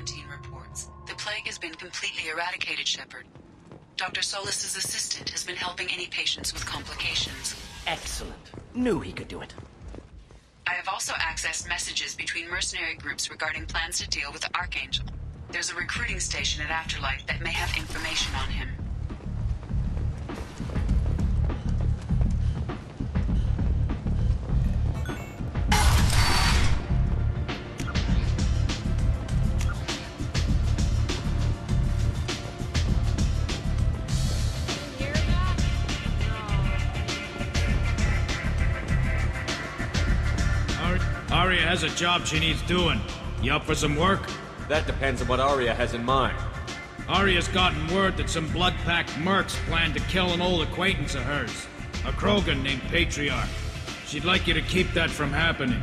quarantine reports. The plague has been completely eradicated, Shepard. Dr. Solis's assistant has been helping any patients with complications. Excellent. Knew he could do it. I have also accessed messages between mercenary groups regarding plans to deal with the Archangel. There's a recruiting station at Afterlife that may have information on him. Aria has a job she needs doing. You up for some work? That depends on what Aria has in mind. Aria's gotten word that some blood-packed mercs plan to kill an old acquaintance of hers. A Krogan named Patriarch. She'd like you to keep that from happening.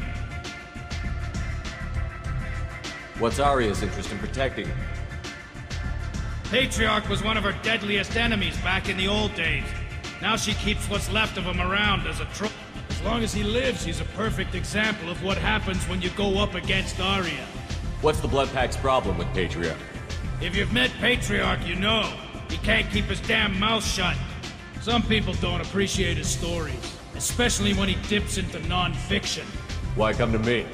What's Aria's interest in protecting him? Patriarch was one of her deadliest enemies back in the old days. Now she keeps what's left of him around as a troll. As long as he lives, he's a perfect example of what happens when you go up against Aria. What's the Bloodpack's problem with Patriarch? If you've met Patriarch, you know. He can't keep his damn mouth shut. Some people don't appreciate his stories, especially when he dips into non-fiction. Why come to me?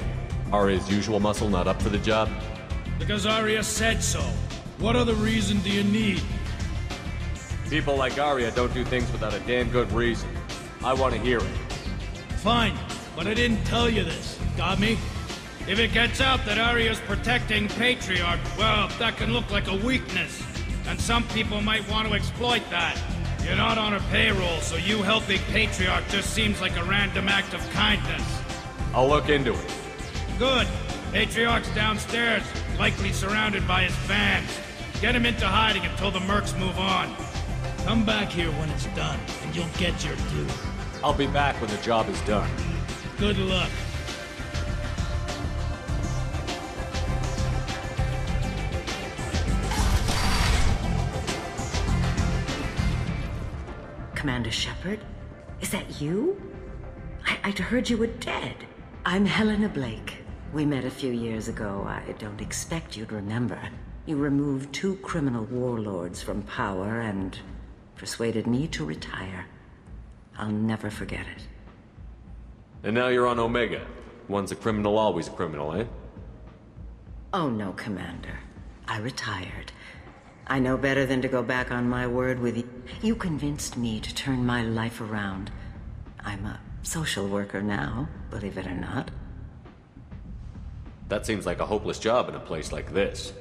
Aria's usual muscle not up for the job? Because Aria said so. What other reason do you need? People like Aria don't do things without a damn good reason. I want to hear it. Fine, but I didn't tell you this. Got me? If it gets out that Aria's protecting Patriarch, well, that can look like a weakness. And some people might want to exploit that. You're not on her payroll, so you helping Patriarch just seems like a random act of kindness. I'll look into it. Good. Patriarch's downstairs, likely surrounded by his fans. Get him into hiding until the mercs move on. Come back here when it's done, and you'll get your due. I'll be back when the job is done. Good luck. Commander Shepard? Is that you? I'd heard you were dead. I'm Helena Blake. We met a few years ago. I don't expect you'd remember. You removed 2 criminal warlords from power and persuaded me to retire. I'll never forget it. And now you're on Omega. Once a criminal, always a criminal, eh? Oh no, Commander. I retired. I know better than to go back on my word with you. You convinced me to turn my life around. I'm a social worker now, believe it or not. That seems like a hopeless job in a place like this.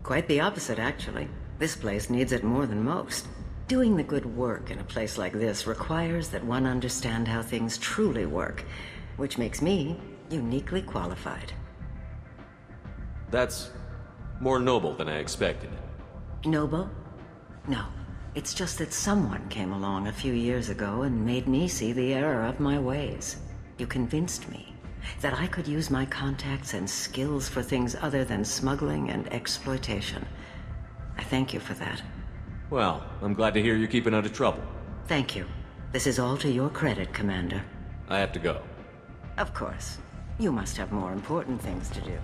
Quite the opposite, actually. This place needs it more than most. Doing the good work in a place like this requires that one understand how things truly work, which makes me uniquely qualified. That's more noble than I expected. Noble? No. It's just that someone came along a few years ago and made me see the error of my ways. You convinced me that I could use my contacts and skills for things other than smuggling and exploitation. I thank you for that. Well, I'm glad to hear you're keeping out of trouble. Thank you. This is all to your credit, Commander. I have to go. Of course. You must have more important things to do.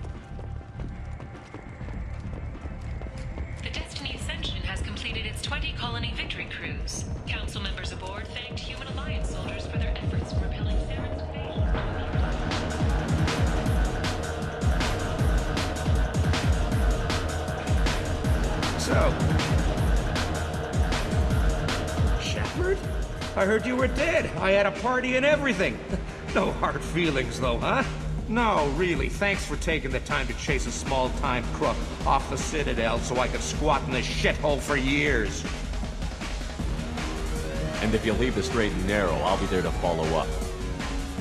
The Destiny Ascension has completed its 20-colony victory cruise. Council members aboard thanked Human Alliance soldiers for their efforts in repelling Saren's invasion. So... Shepard? I heard you were dead. I had a party and everything. No hard feelings, though, huh? No, really. Thanks for taking the time to chase a small-time crook off the Citadel so I could squat in this shithole for years. And if you leave the straight and narrow, I'll be there to follow up.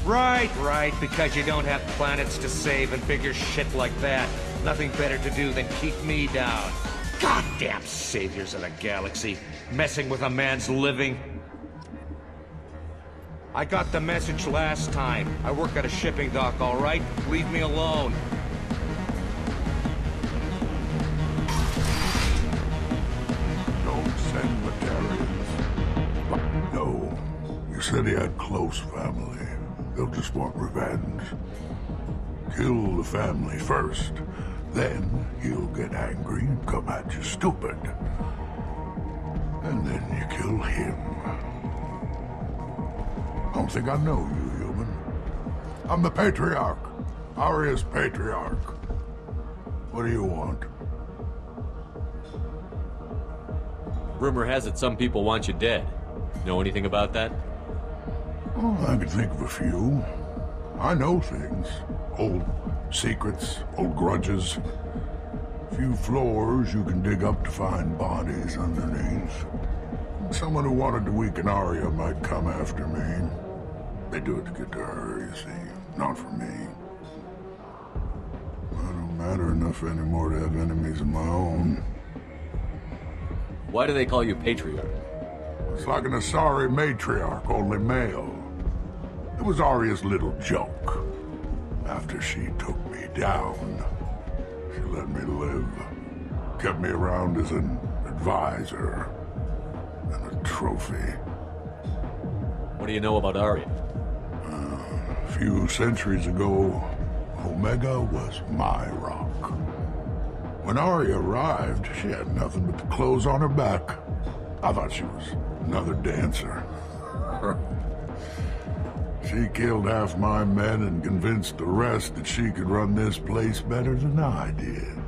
Right, because you don't have planets to save and bigger shit like that. Nothing better to do than keep me down. Goddamn saviors of the galaxy, messing with a man's living. I got the message last time. I work at a shipping dock, all right? Leave me alone. Don't send battalions. No. You said he had close family. They'll just want revenge. Kill the family first, Then he'll get angry and come at you stupid. And then you kill him. I don't think I know you, human. I'm the Patriarch. Aria's Patriarch. What do you want? Rumor has it some people want you dead. Know anything about that? Oh, I can think of a few. I know things. Old secrets, old grudges. Few floors you can dig up to find bodies underneath. Someone who wanted to weaken Aria might come after me. They do it to get to her, you see, not for me. I don't matter enough anymore to have enemies of my own. Why do they call you Patriarch? It's like an Asari matriarch, only male. It was Aria's little joke. After she took me down, she let me live. Kept me around as an advisor and a trophy. What do you know about Aria? A few centuries ago, Omega was my rock. When Aria arrived, she had nothing but the clothes on her back. I thought she was another dancer. She killed half my men and convinced the rest that she could run this place better than I did.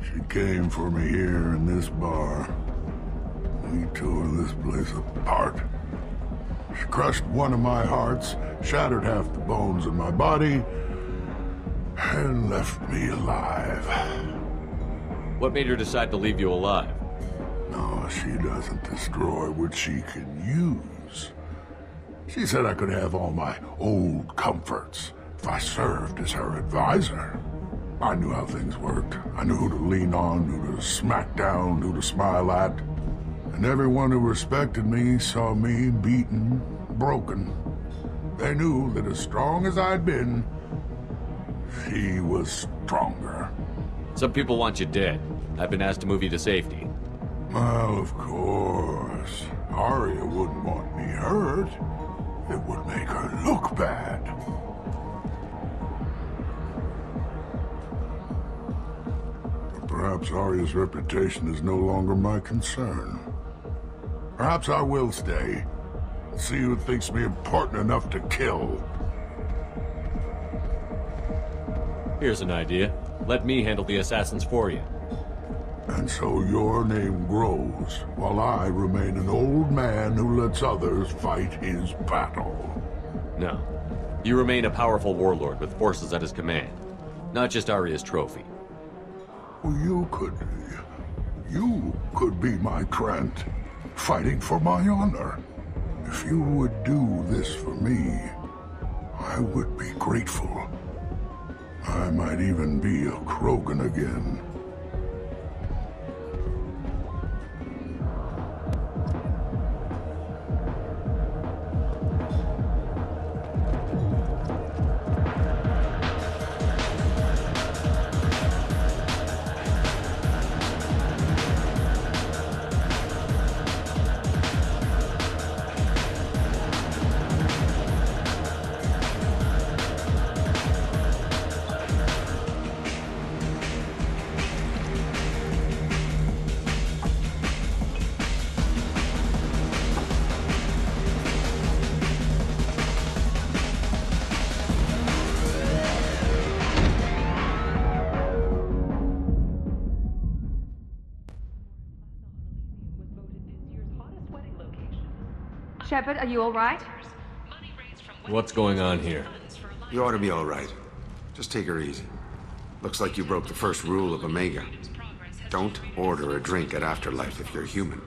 She came for me here in this bar. We tore this place apart. She crushed one of my hearts, shattered half the bones in my body, and left me alive. What made her decide to leave you alive? No, she doesn't destroy what she can use. She said I could have all my old comforts if I served as her advisor. I knew how things worked. I knew who to lean on, who to smack down, who to smile at. And everyone who respected me saw me beaten, broken. They knew that as strong as I'd been, she was stronger. Some people want you dead. I've been asked to move you to safety. Well, of course. Aria wouldn't want me hurt. It would make her look bad. But perhaps Aria's reputation is no longer my concern. Perhaps I will stay. See who thinks me important enough to kill. Here's an idea. Let me handle the assassins for you. And so your name grows, while I remain an old man who lets others fight his battle. No. You remain a powerful warlord with forces at his command. Not just Aria's trophy. Well, you could be my Trent, fighting for my honor. If you would do this for me, I would be grateful. I might even be a Krogan again. Shepard, are you all right? What's going on here? You ought to be all right. Just take her easy. Looks like you broke the first rule of Omega. Don't order a drink at Afterlife if you're human.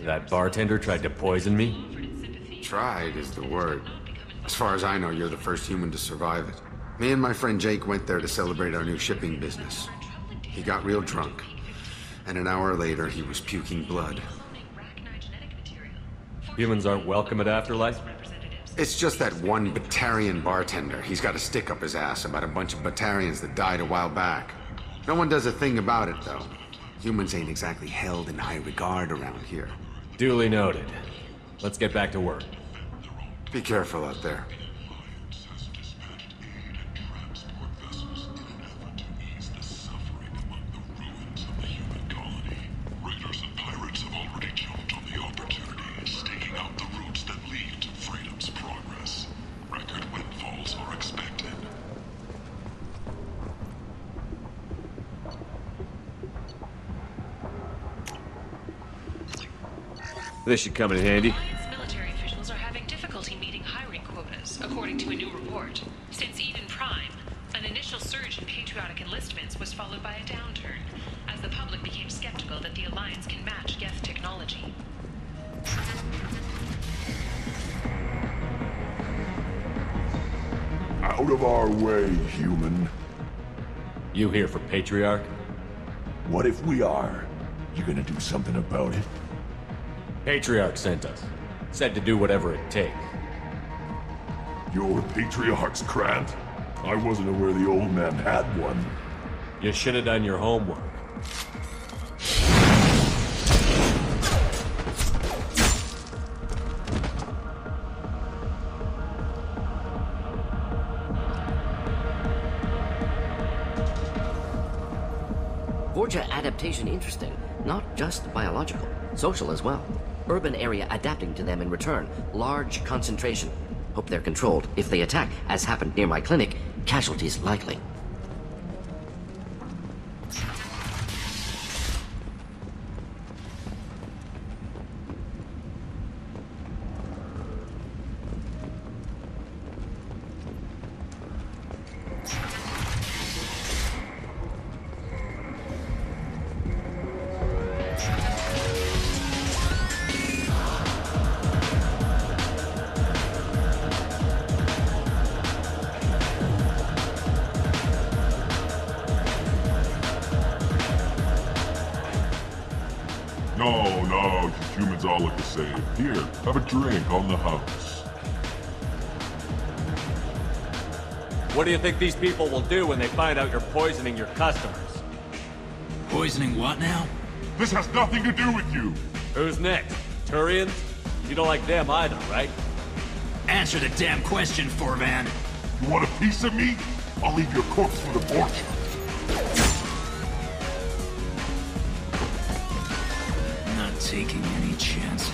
That bartender tried to poison me? Tried is the word. As far as I know, you're the first human to survive it. Me and my friend Jake went there to celebrate our new shipping business. He got real drunk, and an hour later he was puking blood. Humans aren't welcome at Afterlife? It's just that one Batarian bartender. He's got a stick up his ass about a bunch of Batarians that died a while back. No one does a thing about it, though. Humans ain't exactly held in high regard around here. Duly noted. Let's get back to work. Be careful out there. This should come in handy. Alliance military officials are having difficulty meeting hiring quotas, according to a new report. Since Eden Prime, an initial surge in patriotic enlistments was followed by a downturn, as the public became skeptical that the Alliance can match Geth technology. Out of our way, human. You here for Patriarch? What if we are? You gonna do something about it? Patriarch sent us. Said to do whatever it takes. Your Patriarch's Krant? I wasn't aware the old man had one. You should have done your homework. Vorja adaptation interesting. Not just biological, social as well. Urban area adapting to them in return. Large concentration. Hope they're controlled. If they attack, as happened near my clinic, casualties likely. No, you humans all look the same. Here, have a drink on the house. What do you think these people will do when they find out you're poisoning your customers? Poisoning what now? This has nothing to do with you! Who's next? Turians? You don't like them either, right? Answer the damn question, Forvan. You want a piece of me? I'll leave your corpse for the fortune. Not taking any chances.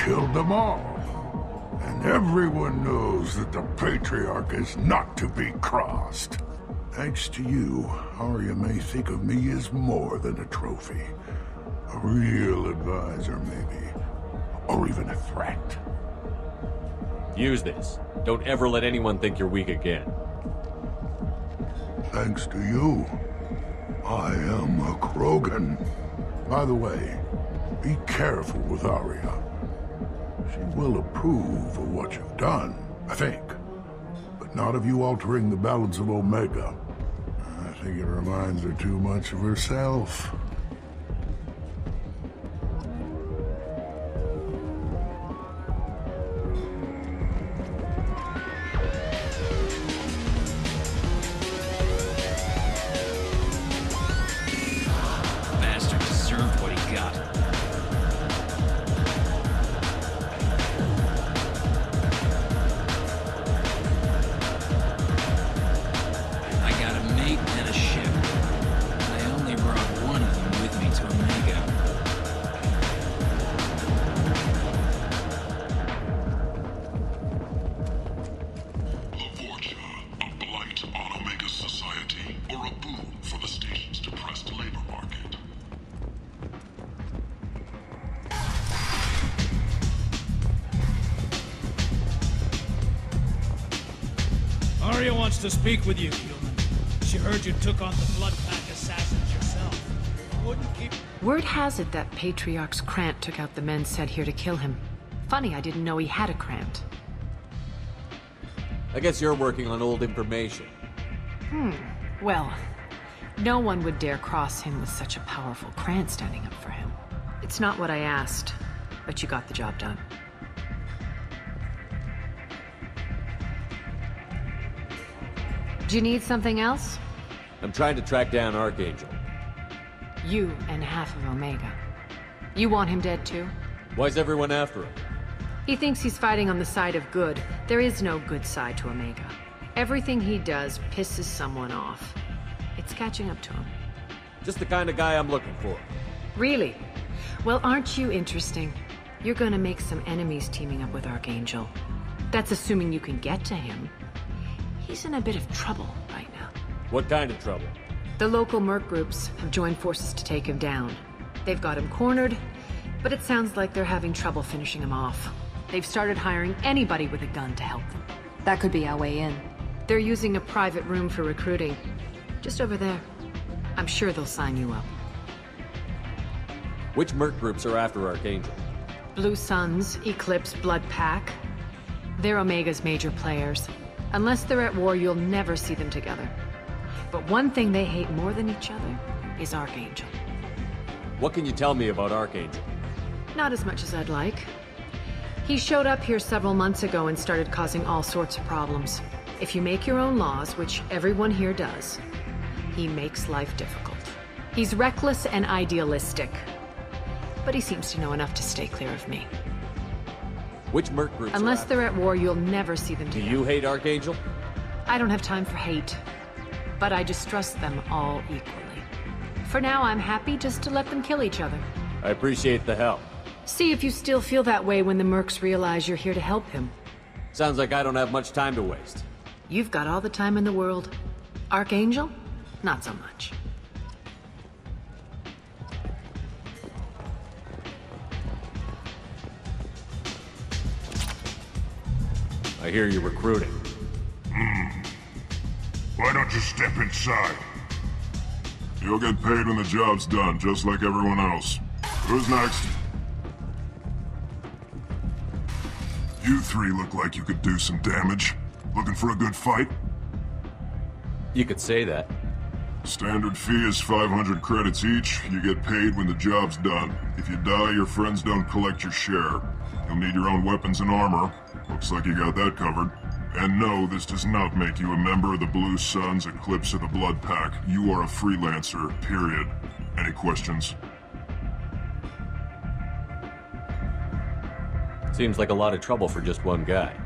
Killed them all. And everyone knows that the Patriarch is not to be crossed. Thanks to you, Aria may think of me as more than a trophy. A real advisor, maybe. Or even a threat. Use this. Don't ever let anyone think you're weak again. Thanks to you, I am a Krogan. By the way, be careful with Aria. She will approve of what you've done, I think. But not of you altering the balance of Omega. I think it reminds her too much of herself. Bastard deserved what he got. And a ship. I only brought one of them with me to Omega. A Vorja, a blight on Omega's society, or a boon for the station's depressed labor market? Aria wants to speak with you, human. She heard you took on the Blood Pack assassins yourself. Wouldn't keep... Word has it that Patriarch's Krant took out the men sent here to kill him. Funny, I didn't know he had a Krant. I guess you're working on old information. Well, no one would dare cross him with such a powerful Krant standing up for him. It's not what I asked, but you got the job done. Do you need something else? I'm trying to track down Archangel. You and half of Omega. You want him dead too? Why's everyone after him? He thinks he's fighting on the side of good. There is no good side to Omega. Everything he does pisses someone off. It's catching up to him. Just the kind of guy I'm looking for. Really? Well, aren't you interesting? You're gonna make some enemies teaming up with Archangel. That's assuming you can get to him. He's in a bit of trouble right now. What kind of trouble? The local merc groups have joined forces to take him down. They've got him cornered, but it sounds like they're having trouble finishing him off. They've started hiring anybody with a gun to help them. That could be our way in. They're using a private room for recruiting. Just over there. I'm sure they'll sign you up. Which merc groups are after Archangel? Blue Suns, Eclipse, Blood Pack. They're Omega's major players. Unless they're at war, you'll never see them together. But one thing they hate more than each other is Archangel. What can you tell me about Archangel? Not as much as I'd like. He showed up here several months ago and started causing all sorts of problems. If you make your own laws, which everyone here does, he makes life difficult. He's reckless and idealistic. But he seems to know enough to stay clear of me. Which merc groups Unless are they're at war, you'll never see them together. Do you hate Archangel? I don't have time for hate. But I distrust them all equally. For now, I'm happy just to let them kill each other. I appreciate the help. See if you still feel that way when the mercs realize you're here to help him. Sounds like I don't have much time to waste. You've got all the time in the world. Archangel? Not so much. I hear you're recruiting. Why don't you step inside? You'll get paid when the job's done, just like everyone else. Who's next? You three look like you could do some damage. Looking for a good fight? You could say that. Standard fee is 500 credits each. You get paid when the job's done. If you die, your friends don't collect your share. You'll need your own weapons and armor. Looks like you got that covered. And no, this does not make you a member of the Blue Suns, Eclipse, or the Blood Pack. You are a freelancer, period. Any questions? Seems like a lot of trouble for just one guy.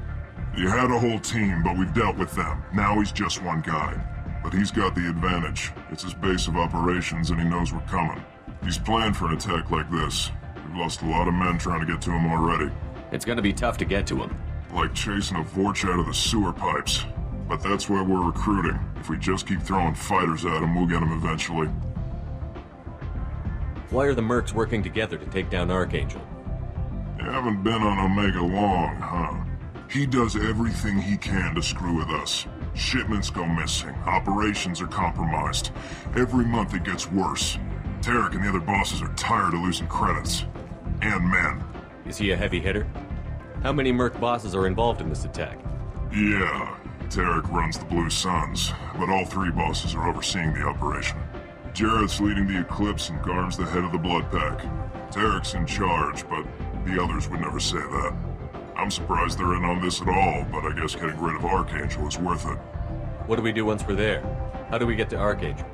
You had a whole team, but we've dealt with them. Now he's just one guy. But he's got the advantage. It's his base of operations and he knows we're coming. He's planned for an attack like this. We've lost a lot of men trying to get to him already. It's gonna be tough to get to him. Like chasing a Vorch out of the sewer pipes. But that's why we're recruiting. If we just keep throwing fighters at him, we'll get him eventually. Why are the mercs working together to take down Archangel? You haven't been on Omega long, huh? He does everything he can to screw with us. Shipments go missing. Operations are compromised. Every month it gets worse. Tarek and the other bosses are tired of losing credits. And men. Is he a heavy hitter? How many merc bosses are involved in this attack? Yeah, Tarek runs the Blue Suns, but all three bosses are overseeing the operation. Jarrett's leading the Eclipse and Garm's the head of the Blood Pack. Tarek's in charge, but the others would never say that. I'm surprised they're in on this at all, but I guess getting rid of Archangel is worth it. What do we do once we're there? How do we get to Archangel?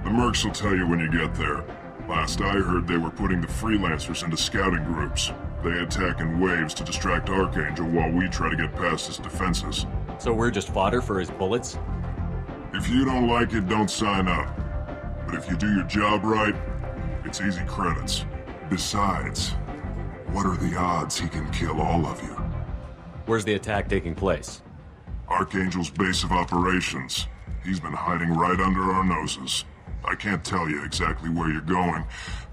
The mercs will tell you when you get there. Last I heard, they were putting the freelancers into scouting groups. They attack in waves to distract Archangel while we try to get past his defenses. So we're just fodder for his bullets? If you don't like it, don't sign up. But if you do your job right, it's easy credits. Besides, what are the odds he can kill all of you? Where's the attack taking place? Archangel's base of operations. He's been hiding right under our noses. I can't tell you exactly where you're going,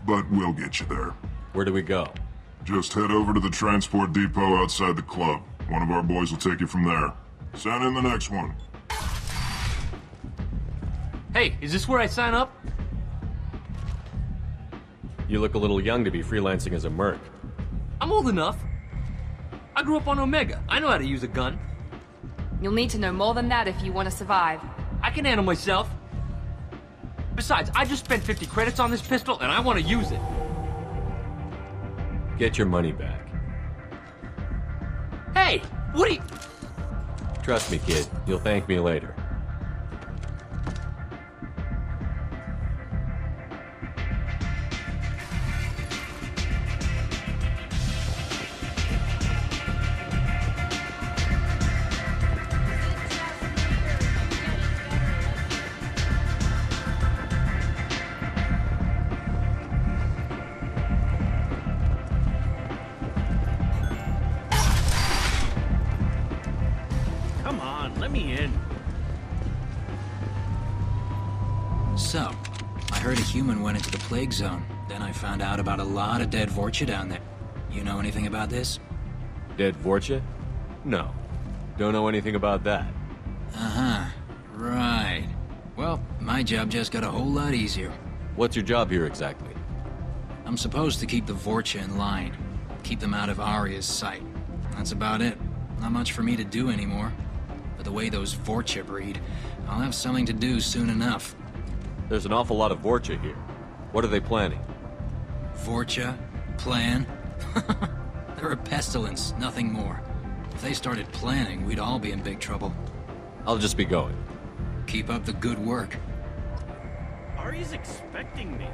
but we'll get you there. Where do we go? Just head over to the transport depot outside the club. One of our boys will take you from there. Send in the next one. Hey, is this where I sign up? You look a little young to be freelancing as a merc. I'm old enough. I grew up on Omega. I know how to use a gun. You'll need to know more than that if you want to survive. I can handle myself. Besides, I just spent 50 credits on this pistol, and I want to use it. Get your money back. Hey, what are you... Trust me, kid. You'll thank me later. So, I heard a human went into the plague zone. Then I found out about a lot of dead Vorcha down there. You know anything about this? Dead Vorcha? No. Don't know anything about that. Uh-huh. Right. Well, my job just got a whole lot easier. What's your job here exactly? I'm supposed to keep the Vorcha in line. Keep them out of Aria's sight. That's about it. Not much for me to do anymore. But the way those Vorcha breed, I'll have something to do soon enough. There's an awful lot of Vorcha here. What are they planning? Vorcha? Plan? They're a pestilence, nothing more. If they started planning, we'd all be in big trouble. I'll just be going. Keep up the good work. Aria's expecting me.